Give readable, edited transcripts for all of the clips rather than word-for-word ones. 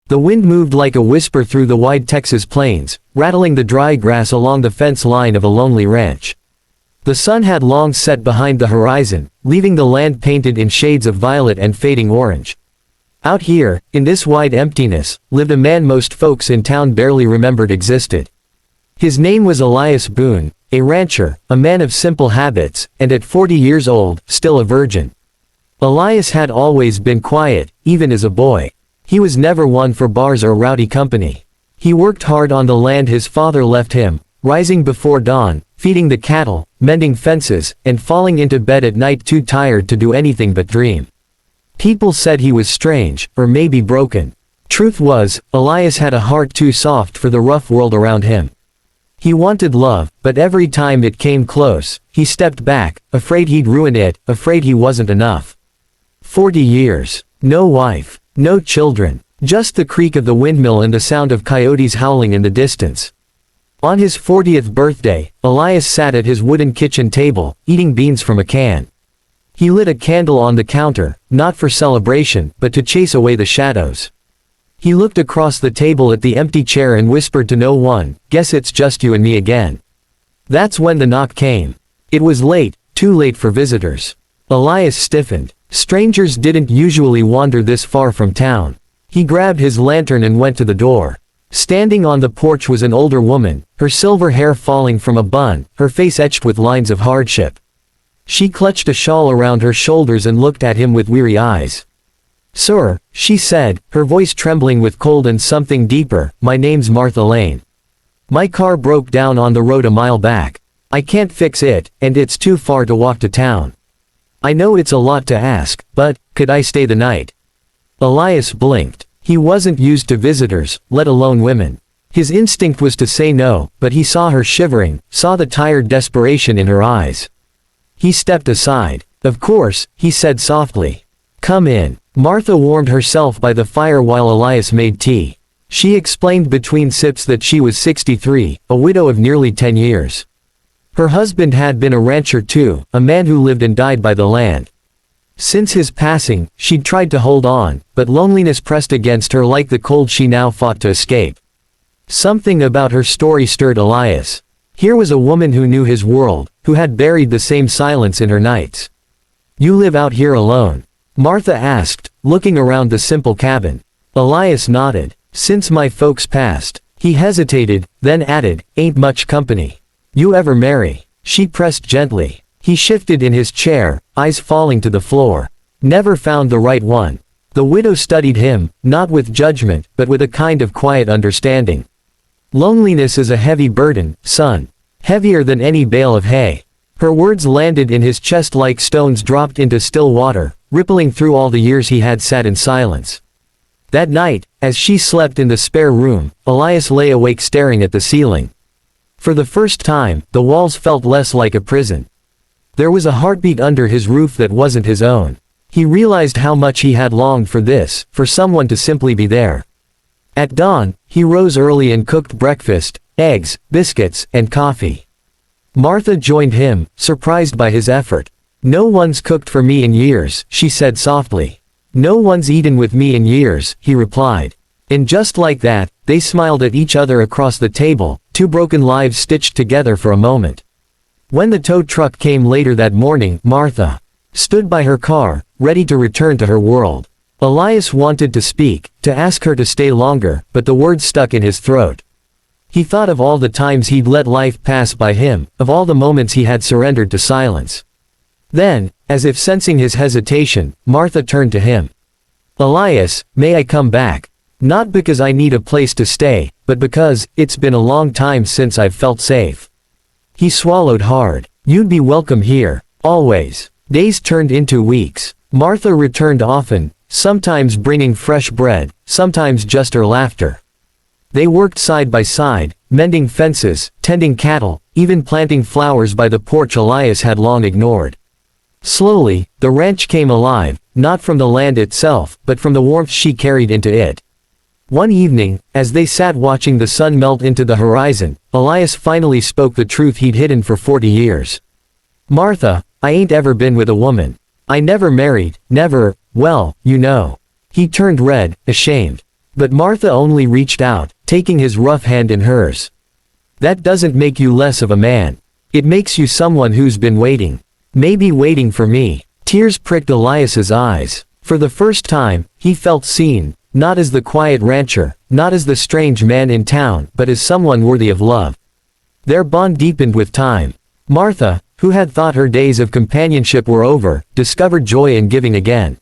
The wind moved like a whisper through the wide Texas plains, rattling the dry grass along the fence line of a lonely ranch. The sun had long set behind the horizon, leaving the land painted in shades of violet and fading orange. Out here, in this wide emptiness, lived a man most folks in town barely remembered existed. His name was Elias Boone, a rancher, a man of simple habits, and at 40 years old, still a virgin. Elias had always been quiet, even as a boy. He was never one for bars or rowdy company. He worked hard on the land his father left him, rising before dawn, feeding the cattle, mending fences, and falling into bed at night too tired to do anything but dream. People said he was strange, or maybe broken. Truth was, Elias had a heart too soft for the rough world around him. He wanted love, but every time it came close, he stepped back, afraid he'd ruin it, afraid he wasn't enough. 40 years. No wife. No children. Just the creak of the windmill and the sound of coyotes howling in the distance. On his 40th birthday, Elias sat at his wooden kitchen table, eating beans from a can. He lit a candle on the counter, not for celebration, but to chase away the shadows. He looked across the table at the empty chair and whispered to no one, "Guess it's just you and me again." That's when the knock came. It was late, too late for visitors. Elias stiffened. Strangers didn't usually wander this far from town. He grabbed his lantern and went to the door. Standing on the porch was an older woman, her silver hair falling from a bun, her face etched with lines of hardship. She clutched a shawl around her shoulders and looked at him with weary eyes. "Sir," she said, her voice trembling with cold and something deeper, "my name's Martha Lane. My car broke down on the road a mile back. I can't fix it, and it's too far to walk to town. I know it's a lot to ask, but, could I stay the night?" Elias blinked. He wasn't used to visitors, let alone women. His instinct was to say no, but he saw her shivering, saw the tired desperation in her eyes. He stepped aside. "Of course," he said softly. "Come in." Martha warmed herself by the fire while Elias made tea. She explained between sips that she was 63, a widow of nearly 10 years. Her husband had been a rancher too, a man who lived and died by the land. Since his passing, she'd tried to hold on, but loneliness pressed against her like the cold she now fought to escape. Something about her story stirred Elias. Here was a woman who knew his world, who had buried the same silence in her nights. "You live out here alone?" Martha asked, looking around the simple cabin. Elias nodded. "Since my folks passed." He hesitated, then added, "Ain't much company. You ever marry?" She pressed gently. He shifted in his chair, eyes falling to the floor. "Never found the right one." The widow studied him, not with judgment, but with a kind of quiet understanding. "Loneliness is a heavy burden, son. Heavier than any bale of hay." Her words landed in his chest like stones dropped into still water, rippling through all the years he had sat in silence. That night, as she slept in the spare room, Elias lay awake staring at the ceiling. For the first time, the walls felt less like a prison. There was a heartbeat under his roof that wasn't his own. He realized how much he had longed for this, for someone to simply be there. At dawn, he rose early and cooked breakfast, eggs, biscuits, and coffee. Martha joined him, surprised by his effort. "No one's cooked for me in years," she said softly. "No one's eaten with me in years," he replied. And just like that, they smiled at each other across the table, two broken lives stitched together for a moment. When the tow truck came later that morning, Martha stood by her car, ready to return to her world. Elias wanted to speak, to ask her to stay longer, but the words stuck in his throat. He thought of all the times he'd let life pass by him, of all the moments he had surrendered to silence. Then, as if sensing his hesitation, Martha turned to him. "Elias, may I come back? Not because I need a place to stay, but because it's been a long time since I've felt safe." He swallowed hard. "You'd be welcome here, always." Days turned into weeks. Martha returned often, sometimes bringing fresh bread, sometimes just her laughter. They worked side by side, mending fences, tending cattle, even planting flowers by the porch Elias had long ignored. Slowly, the ranch came alive, not from the land itself, but from the warmth she carried into it. One evening, as they sat watching the sun melt into the horizon, Elias finally spoke the truth he'd hidden for 40 years. "Martha, I ain't ever been with a woman. I never married, never, well, you know." He turned red, ashamed. But Martha only reached out, taking his rough hand in hers. That doesn't make you less of a man. It makes you someone who's been waiting. Maybe waiting for me. Tears pricked Elias's eyes. For the first time, he felt seen, not as the quiet rancher, not as the strange man in town, but as someone worthy of love. Their bond deepened with time. Martha, who had thought her days of companionship were over, discovered joy in giving again.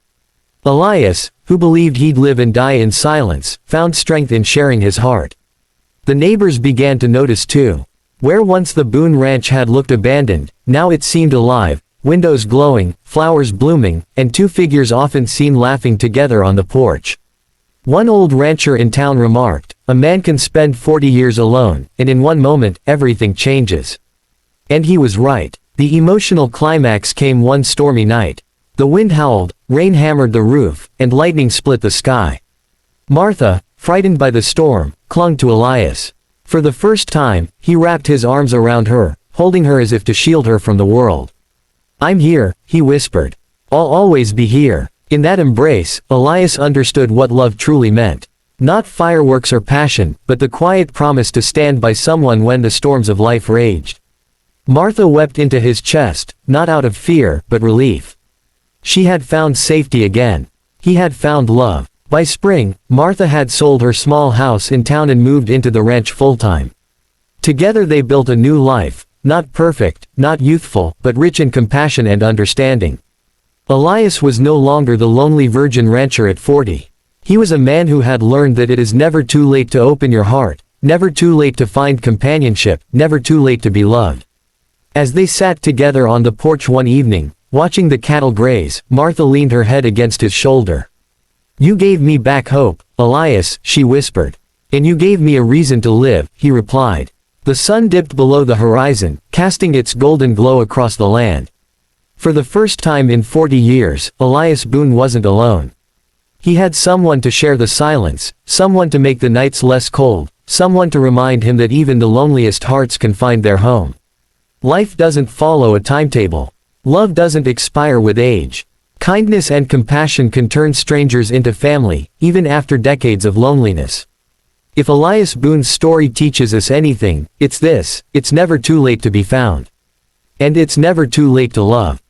Elias, who believed he'd live and die in silence, found strength in sharing his heart. The neighbors began to notice too. Where once the Boone ranch had looked abandoned, now it seemed alive, windows glowing, flowers blooming, and two figures often seen laughing together on the porch. One old rancher in town remarked, "A man can spend 40 years alone, and in one moment, everything changes." And he was right. The emotional climax came one stormy night. The wind howled, rain hammered the roof, and lightning split the sky. Martha, frightened by the storm, clung to Elias. For the first time, he wrapped his arms around her, holding her as if to shield her from the world. "I'm here," he whispered. "I'll always be here." In that embrace, Elias understood what love truly meant. Not fireworks or passion, but the quiet promise to stand by someone when the storms of life raged. Martha wept into his chest, not out of fear, but relief. She had found safety again. He had found love. By spring, Martha had sold her small house in town and moved into the ranch full-time. Together they built a new life, not perfect, not youthful, but rich in compassion and understanding. Elias was no longer the lonely virgin rancher at 40. He was a man who had learned that it is never too late to open your heart, never too late to find companionship, never too late to be loved. As they sat together on the porch one evening, watching the cattle graze, Martha leaned her head against his shoulder. "You gave me back hope, Elias," she whispered. "And you gave me a reason to live," he replied. The sun dipped below the horizon, casting its golden glow across the land. For the first time in 40 years, Elias Boone wasn't alone. He had someone to share the silence, someone to make the nights less cold, someone to remind him that even the loneliest hearts can find their home. Life doesn't follow a timetable. Love doesn't expire with age. Kindness and compassion can turn strangers into family, even after decades of loneliness. If Elias Boone's story teaches us anything, it's this: it's never too late to be found. And it's never too late to love.